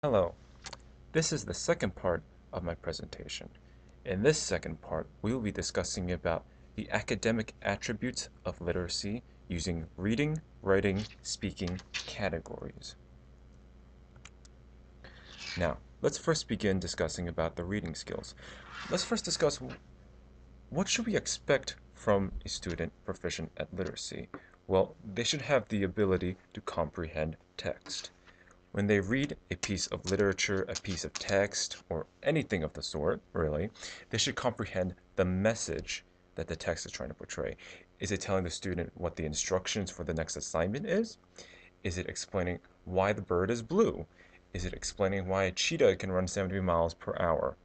Hello, this is the second part of my presentation. In this second part, we will be discussing about the academic attributes of literacy using reading, writing, speaking categories. Now, let's first begin discussing about the reading skills. Let's first discuss what should we expect from a student proficient at literacy. Well, they should have the ability to comprehend text. When they read a piece of literature, a piece of text, or anything of the sort, really, they should comprehend the message that the text is trying to portray. Is it telling the student what the instructions for the next assignment is? Is it explaining why the bird is blue? Is it explaining why a cheetah can run 70 miles per hour?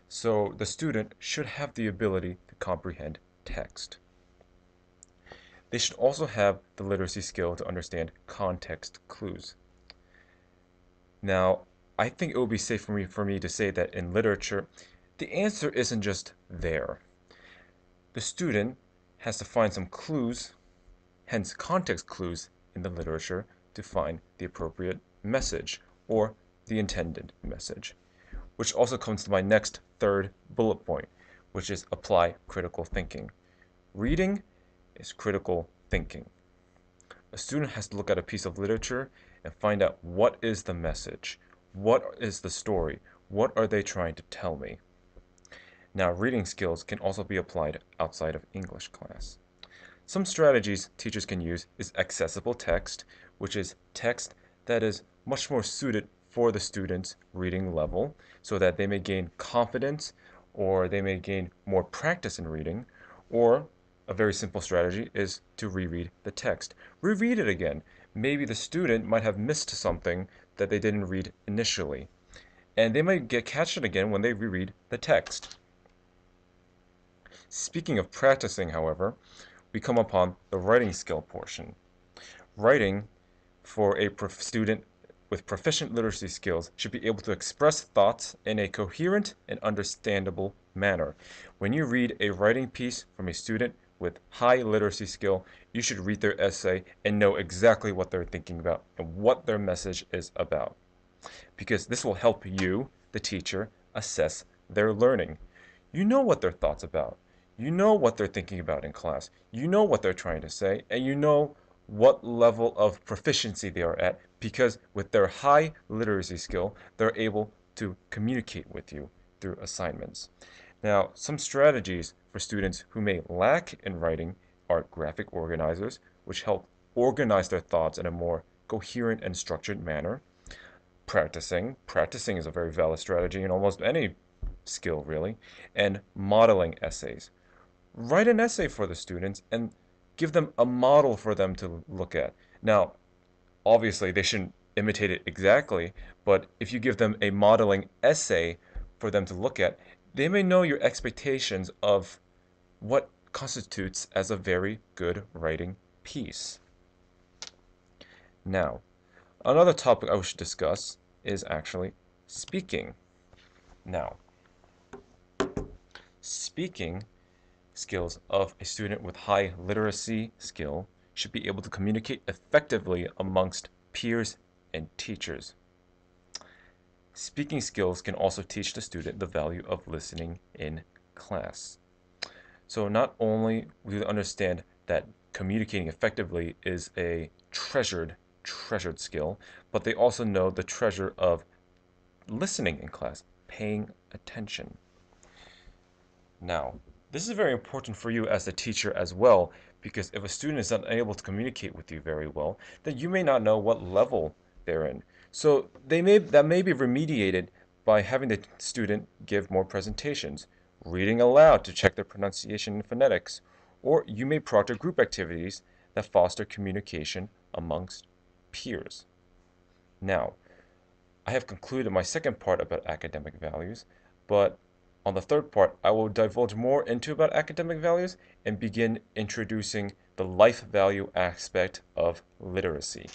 So the student should have the ability to comprehend text. They should also have the literacy skill to understand context clues. Now, I think it would be safe for me to say that in literature, the answer isn't just there. The student has to find some clues, hence context clues, in the literature to find the appropriate message or the intended message. Which also comes to my next third bullet point, which is apply critical thinking. Reading is critical thinking. A student has to look at a piece of literature and find out what is the message, what is the story, what are they trying to tell me. Now, reading skills can also be applied outside of English class. Some strategies teachers can use is accessible text, which is text that is much more suited for the student's reading level so that they may gain confidence or they may gain more practice in reading, or a very simple strategy is to reread the text. Reread it again. Maybe the student might have missed something that they didn't read initially, and they might catch it again when they reread the text. Speaking of practicing, however, we come upon the writing skill portion. Writing for a student with proficient literacy skills should be able to express thoughts in a coherent and understandable manner. When you read a writing piece from a student with high literacy skill, you should read their essay and know exactly what they're thinking about and what their message is about. Because this will help you, the teacher, assess their learning. You know what their thoughts about. You know what they're thinking about in class. You know what they're trying to say, and you know what level of proficiency they are at, because with their high literacy skill, they're able to communicate with you through assignments. Now, some strategies for students who may lack in writing are graphic organizers, which help organize their thoughts in a more coherent and structured manner. Practicing is a very valid strategy in almost any skill, really. And modeling essays. Write an essay for the students and give them a model for them to look at. Now, obviously, they shouldn't imitate it exactly, but if you give them a modeling essay for them to look at, they may know your expectations of what constitutes as a very good writing piece. Now, another topic I should discuss is actually speaking. Now, speaking skills of a student with high literacy skill should be able to communicate effectively amongst peers and teachers. Speaking skills can also teach the student the value of listening in class. So not only will you understand that communicating effectively is a treasured skill, but they also know the treasure of listening in class, paying attention. Now, this is very important for you as a teacher as well, because if a student is unable to communicate with you very well, then you may not know what level they're in. So that may be remediated by having the student give more presentations, reading aloud to check their pronunciation and phonetics, or you may proctor group activities that foster communication amongst peers. Now, I have concluded my second part about academic values, but on the third part, I will divulge more into about academic values and begin introducing the life value aspect of literacy.